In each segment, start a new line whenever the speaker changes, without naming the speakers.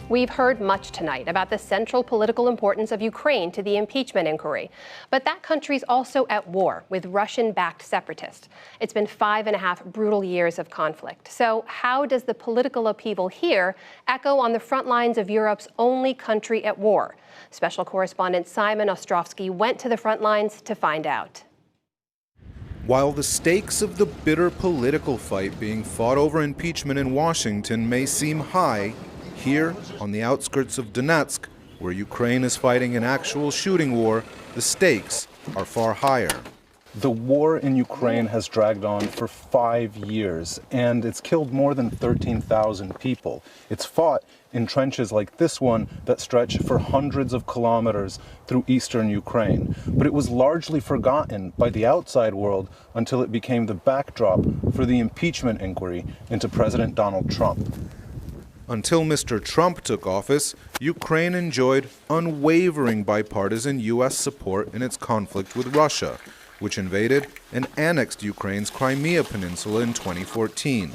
We've heard much tonight about the central political importance of Ukraine to the impeachment inquiry. But that country's also at war with Russian-backed separatists. It's been 5.5 brutal years of conflict. So how does the political upheaval here echo on the front lines of Europe's only country at war? Special correspondent Simon Ostrovsky went to the front lines to find out.
While the stakes of the bitter political fight being fought over impeachment in Washington may seem high, here, on the outskirts of Donetsk, where Ukraine is fighting an actual shooting war, the stakes are far higher.
The war in Ukraine has dragged on for 5 years, and it's killed more than 13,000 people. It's fought in trenches like this one that stretch for hundreds of kilometers through eastern Ukraine. But it was largely forgotten by the outside world until it became the backdrop for the impeachment inquiry into President Donald Trump.
Until Mr. Trump took office, Ukraine enjoyed unwavering bipartisan U.S. support in its conflict with Russia, which invaded and annexed Ukraine's Crimea Peninsula in 2014.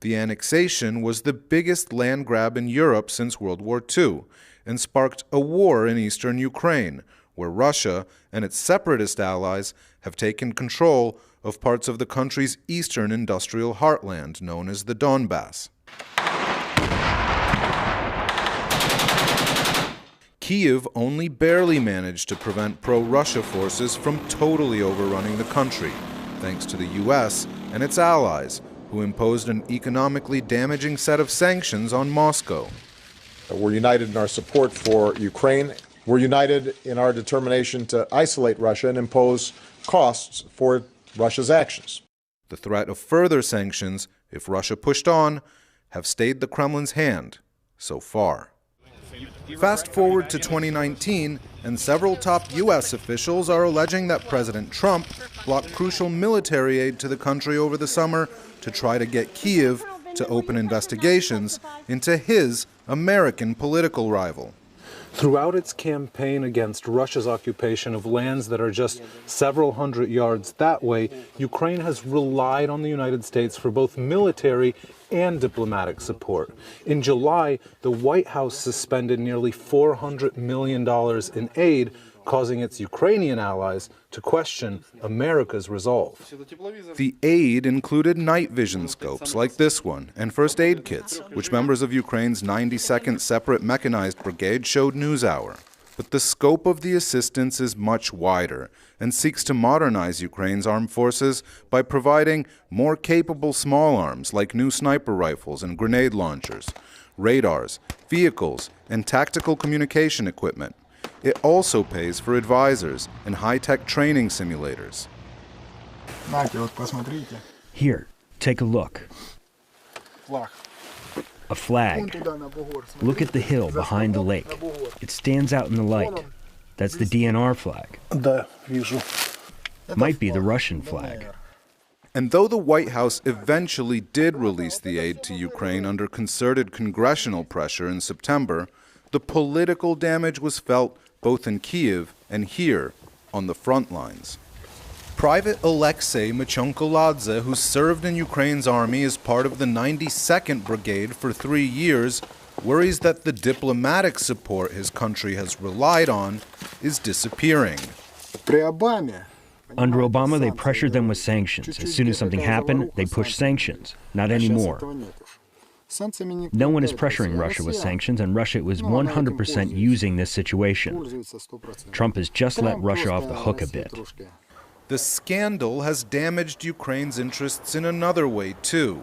The annexation was the biggest land grab in Europe since World War II and sparked a war in eastern Ukraine, where Russia and its separatist allies have taken control of parts of the country's eastern industrial heartland known as the Donbass. Kyiv only barely managed to prevent pro-Russia forces from totally overrunning the country, thanks to the U.S. and its allies, who imposed an economically damaging set of sanctions on Moscow.
We're united in our support for Ukraine. We're united in our determination to isolate Russia and impose costs for Russia's actions.
The threat of further sanctions, if Russia pushed on, have stayed the Kremlin's hand so far. Fast forward to 2019, and several top U.S. officials are alleging that President Trump blocked crucial military aid to the country over the summer to try to get Kyiv to open investigations into his American political rival.
Throughout its campaign against Russia's occupation of lands that are just several hundred yards that way, Ukraine has relied on the United States for both military and diplomatic support. In July, the White House suspended nearly $400 million in aid, causing its Ukrainian allies to question America's resolve.
The aid included night vision scopes like this one and first aid kits, which members of Ukraine's 92nd Separate Mechanized Brigade showed NewsHour. But the scope of the assistance is much wider and seeks to modernize Ukraine's armed forces by providing more capable small arms like new sniper rifles and grenade launchers, radars, vehicles, and tactical communication equipment. It also pays for advisors and high-tech training simulators.
Here, take a look. A flag. Look at the hill behind the lake. It stands out in the light. That's the DNR flag. Might be the Russian flag.
And though the White House eventually did release the aid to Ukraine under concerted congressional pressure in September, the political damage was felt both in Kyiv and here on the front lines. Private Alexei Machonkoladze, who served in Ukraine's army as part of the 92nd Brigade for 3 years, worries that the diplomatic support his country has relied on is disappearing.
Under Obama, they pressured them with sanctions. As soon as something happened, they pushed sanctions. Not anymore. No one is pressuring Russia with sanctions, and Russia was 100% using this situation. Trump has just let Russia off the hook a bit.
The scandal has damaged Ukraine's interests in another way, too.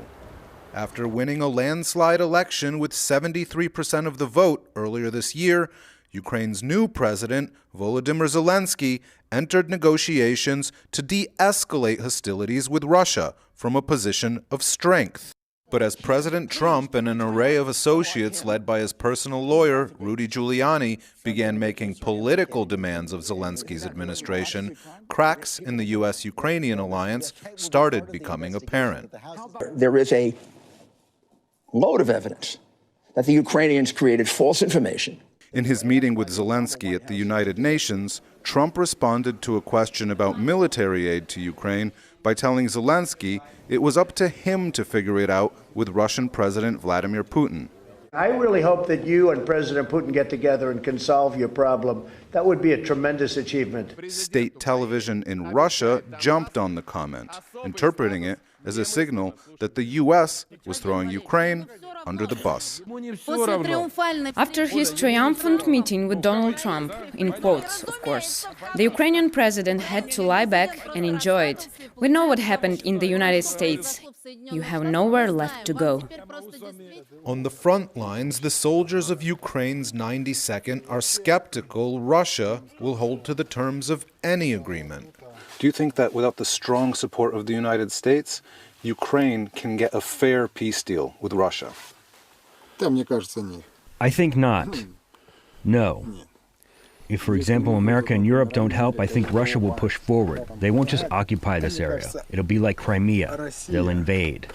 After winning a landslide election with 73% of the vote earlier this year, Ukraine's new president, Volodymyr Zelensky, entered negotiations to de-escalate hostilities with Russia from a position of strength. But as President Trump and an array of associates led by his personal lawyer, Rudy Giuliani, began making political demands of Zelensky's administration, cracks in the U.S.-Ukrainian alliance started becoming apparent.
There is a load of evidence that the Ukrainians created false information.
In his meeting with Zelensky at the United Nations, Trump responded to a question about military aid to Ukraine by telling Zelensky it was up to him to figure it out with Russian President Vladimir Putin.
I really hope that you and President Putin get together and can solve your problem. That would be a tremendous achievement.
State television in Russia jumped on the comment, interpreting it as a signal that the U.S. was throwing Ukraine under the bus.
After his triumphant meeting with Donald Trump, in quotes, of course, the Ukrainian president had to lie back and enjoy it. We know what happened in the United States. You have nowhere left to go.
On the front lines, the soldiers of Ukraine's 92nd are skeptical Russia will hold to the terms of any agreement.
Do you think that without the strong support of the United States, Ukraine can get a fair peace deal with Russia?
I think not. No. If, for example, America and Europe don't help, I think Russia will push forward. They won't just occupy this area. It'll be like Crimea. They'll invade.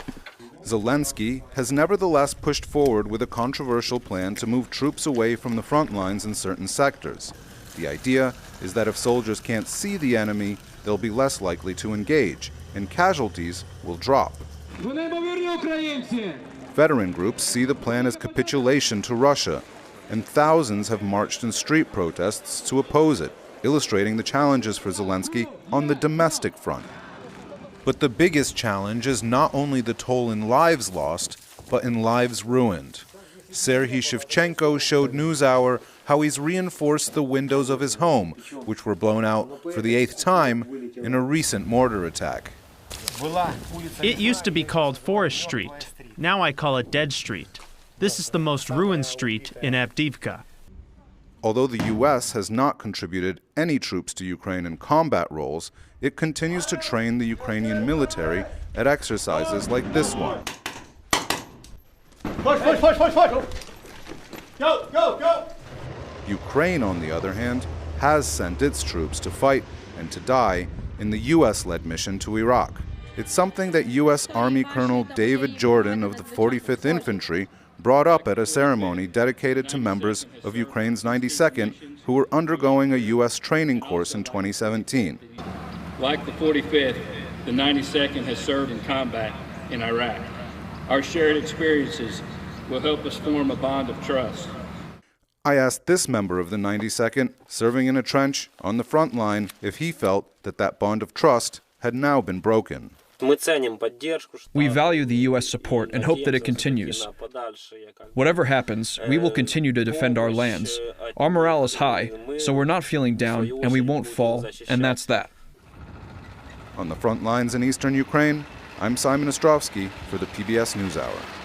Zelensky has nevertheless pushed forward with a controversial plan to move troops away from the front lines in certain sectors. The idea is that if soldiers can't see the enemy, they'll be less likely to engage, and casualties will drop. Veteran groups see the plan as capitulation to Russia, and thousands have marched in street protests to oppose it, illustrating the challenges for Zelensky on the domestic front. But the biggest challenge is not only the toll in lives lost, but in lives ruined. Serhiy Shevchenko showed NewsHour how he's reinforced the windows of his home, which were blown out for the 8th time in a recent mortar attack.
It used to be called Forest Street. Now I call it Dead Street. This is the most ruined street in Avdiivka.
Although the U.S. has not contributed any troops to Ukraine in combat roles, it continues to train the Ukrainian military at exercises like this one. Go! Ukraine, on the other hand, has sent its troops to fight and to die in the U.S.-led mission to Iraq. It's something that U.S. Army Colonel David Jordan of the 45th Infantry brought up at a ceremony dedicated to members of Ukraine's 92nd who were undergoing a U.S. training course in 2017.
Like the 45th, the 92nd has served in combat in Iraq. Our shared experiences will help us form a bond of trust.
I asked this member of the 92nd, serving in a trench on the front line, if he felt that that bond of trust had now been broken.
We value the U.S. support and hope that it continues. Whatever happens, we will continue to defend our lands. Our morale is high, so we're not feeling down, and we won't fall, and that's that.
On the front lines in eastern Ukraine, I'm Simon Ostrovsky for the PBS NewsHour.